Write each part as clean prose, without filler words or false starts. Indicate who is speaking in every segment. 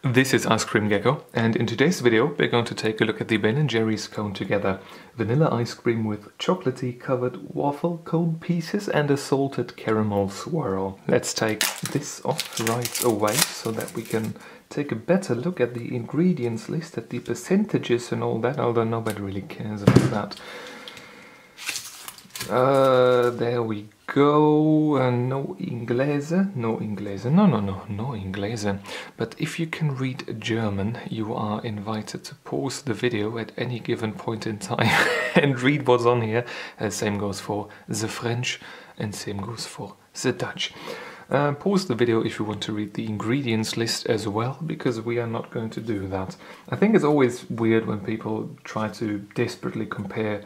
Speaker 1: This is Ice Cream Gecko, and in today's video we're going to take a look at the Ben & Jerry's Cone Together. Vanilla ice cream with chocolatey covered waffle cone pieces and a salted caramel swirl. Let's take this off right away so that we can take a better look at the ingredients list, at the percentages and all that, although nobody really cares about that. There we go. No inglese, no inglese. But if you can read German, you are invited to pause the video at any given point in time and read what's on here. Same goes for the French and same goes for the Dutch. Pause the video if you want to read the ingredients list as well, because we are not going to do that. I think it's always weird when people try to desperately compare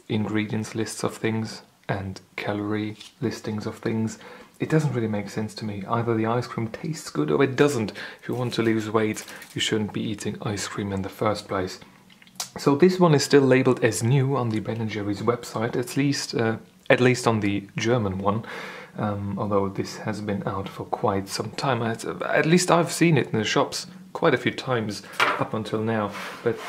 Speaker 1: ingredients lists of things and calorie listings of things. It doesn't really make sense to me. Either the ice cream tastes good or it doesn't. If you want to lose weight, you shouldn't be eating ice cream in the first place. So this one is still labeled as new on the Ben & Jerry's website, at least on the German one. Although this has been out for quite some time. At least I've seen it in the shops quite a few times up until now, but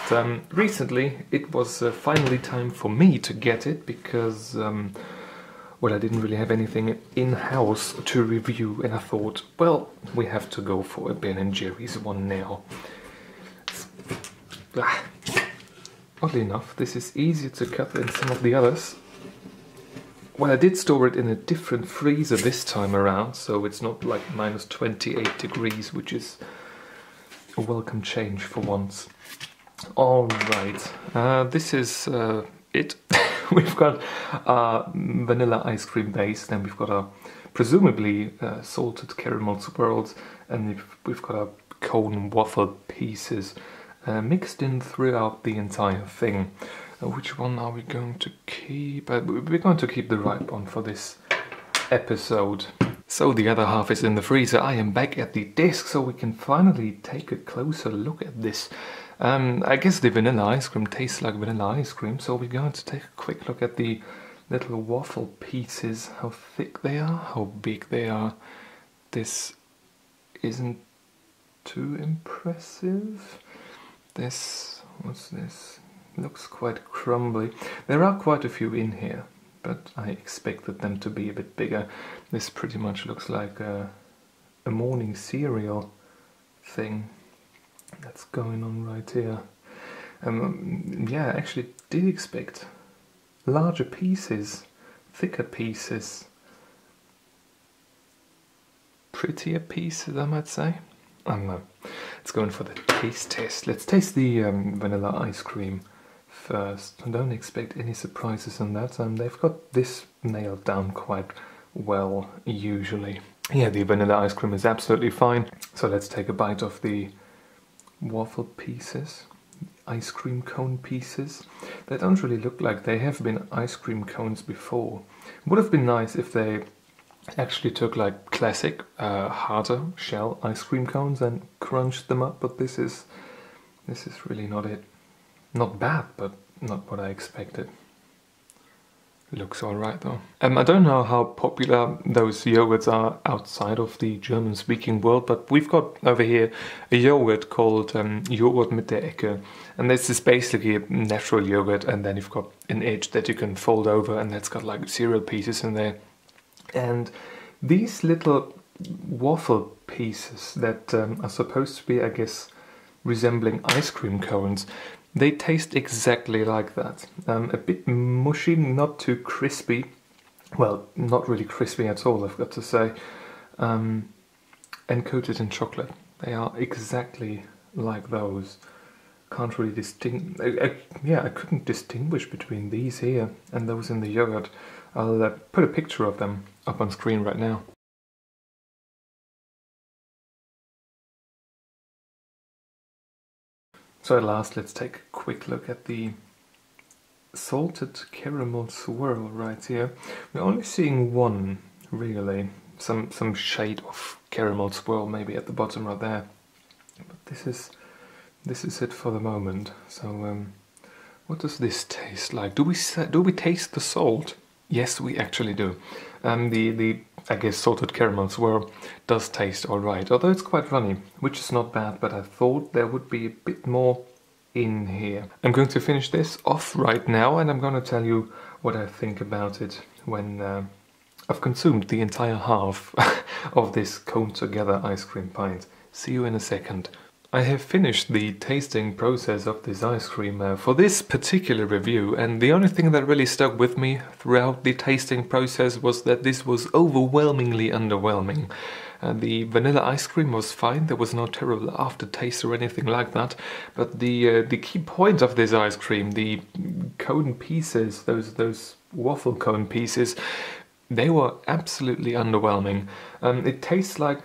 Speaker 1: recently it was finally time for me to get it because well, I didn't really have anything in-house to review, and I thought, well, we have to go for a Ben & Jerry's one now. Oddly enough, this is easier to cut than some of the others. Well, I did store it in a different freezer this time around, so it's not like minus 28 degrees, which is a welcome change for once. Alright, this is it. We've got our vanilla ice cream base, then we've got our presumably salted caramel swirls, and we've got our cone waffle pieces mixed in throughout the entire thing. Which one are we going to keep? We're going to keep the right one for this episode. So the other half is in the freezer. I am back at the desk so we can finally take a closer look at this. I guess the vanilla ice cream tastes like vanilla ice cream, so we're going to take a quick look at the little waffle pieces, how thick they are, how big they are. This isn't too impressive. What's this? Looks quite crumbly. There are quite a few in here, but I expected them to be a bit bigger. This pretty much looks like a morning cereal thing that's going on right here. Yeah, I actually did expect larger pieces, thicker pieces, prettier pieces, I might say. I don't know. Let's go in for the taste test. Let's taste the vanilla ice cream first. I don't expect any surprises on that. They've got this nailed down quite well, usually. Yeah, the vanilla ice cream is absolutely fine. So let's take a bite of the waffle pieces, ice cream cone pieces. They don't really look like they have been ice cream cones before. Would have been nice if they actually took like classic, harder shell ice cream cones and crunched them up, but this is really not it. Not bad, but not what I expected. Looks alright though. I don't know how popular those yogurts are outside of the German-speaking world, but we've got over here a yogurt called Joghurt mit der Ecke. And this is basically a natural yogurt, and then you've got an edge that you can fold over, and that's got like cereal pieces in there. And these little waffle pieces that are supposed to be, I guess, resembling ice cream cones, they taste exactly like that. A bit mushy, not too crispy. Well, not really crispy at all, I've got to say. And coated in chocolate. They are exactly like those. Can't really distinguish. Yeah, I couldn't distinguish between these here and those in the yogurt. I'll put a picture of them up on screen right now. So at last, let's take a quick look at the salted caramel swirl right here. We're only seeing one, really. Some shade of caramel swirl maybe at the bottom right there. But this is it for the moment. So what does this taste like? Do we taste the salt? Yes, we actually do. The I guess salted caramel swirl does taste alright, although it's quite runny, which is not bad, but I thought there would be a bit more in here. I'm going to finish this off right now, and I'm going to tell you what I think about it when I've consumed the entire half of this Cone Together ice cream pint. See you in a second. I have finished the tasting process of this ice cream for this particular review, and the only thing that really stuck with me throughout the tasting process was that this was overwhelmingly underwhelming. The vanilla ice cream was fine, there was no terrible aftertaste or anything like that, but the key point of this ice cream, the cone pieces, those waffle cone pieces, they were absolutely underwhelming. It tastes like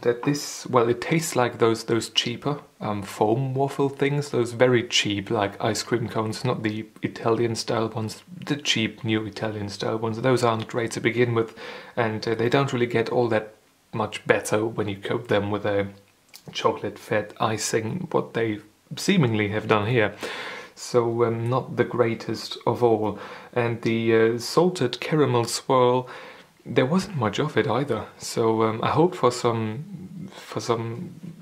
Speaker 1: it tastes like those cheaper foam waffle things, those very cheap like ice cream cones, not the Italian style ones, the cheap new Italian style ones. Those aren't great to begin with, and they don't really get all that much better when you coat them with a chocolate fed icing, what they seemingly have done here. So not the greatest of all. And the salted caramel swirl, there wasn't much of it either, so I hoped for some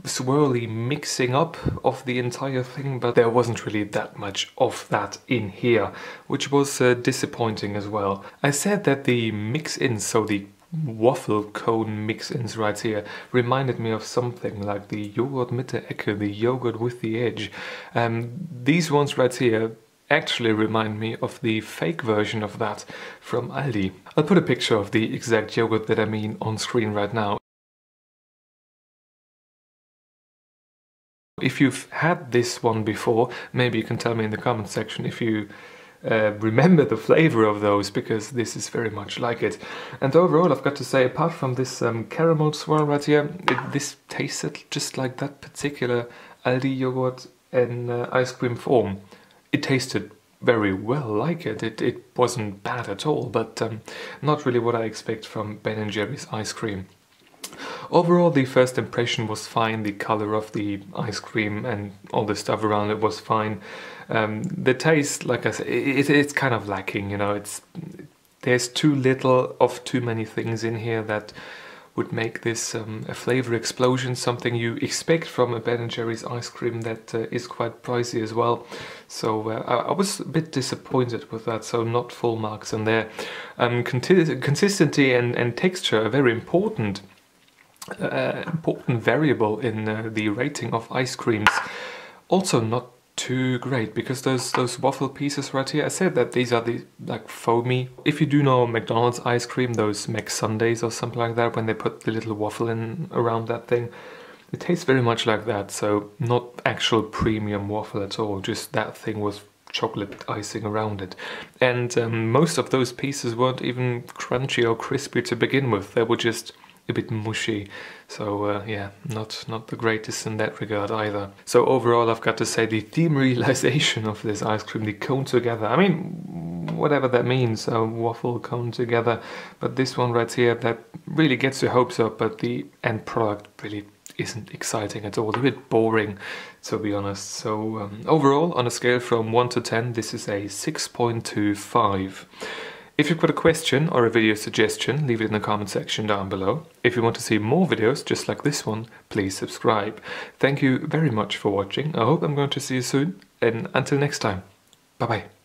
Speaker 1: swirly mixing up of the entire thing, but there wasn't really that much of that in here, which was disappointing as well. I said that the mix-ins, so the waffle cone mix-ins right here, reminded me of something like the Joghurt mit der Ecke, the yogurt with the edge. These ones right here actually remind me of the fake version of that from Aldi. I'll put a picture of the exact yogurt that I mean on screen right now. If you've had this one before, maybe you can tell me in the comment section if you remember the flavor of those, because this is very much like it. And overall, I've got to say, apart from this caramel swirl right here, this tasted just like that particular Aldi yogurt in ice cream form. It tasted very well like it. It wasn't bad at all, but not really what I expect from Ben & Jerry's ice cream. Overall, the first impression was fine. The color of the ice cream and all the stuff around it was fine. The taste, like I said, it's kind of lacking, you know. There's too little of too many things in here that would make this a flavor explosion, something you expect from a Ben & Jerry's ice cream that is quite pricey as well. So I was a bit disappointed with that, so not full marks in there. Consistency and texture are very important variable in the rating of ice creams. Also not too great, because those waffle pieces right here, I said that these are the like foamy. If you do know McDonald's ice cream, those McSundays or something like that, when they put the little waffle in around that thing, it tastes very much like that. So not actual premium waffle at all, just that thing was chocolate icing around it. And most of those pieces weren't even crunchy or crispy to begin with. They were just a bit mushy, so yeah, not the greatest in that regard either. So overall, I've got to say, the theme realization of this ice cream, the Cone Together, I mean, whatever that means, a waffle cone together, but this one right here, that really gets your hopes up, but the end product really isn't exciting at all, a bit boring, to be honest. So overall, on a scale from 1 to 10, this is a 6.25. If you've got a question or a video suggestion, leave it in the comment section down below. If you want to see more videos just like this one, please subscribe. Thank you very much for watching. I hope I'm going to see you soon, and until next time, bye bye.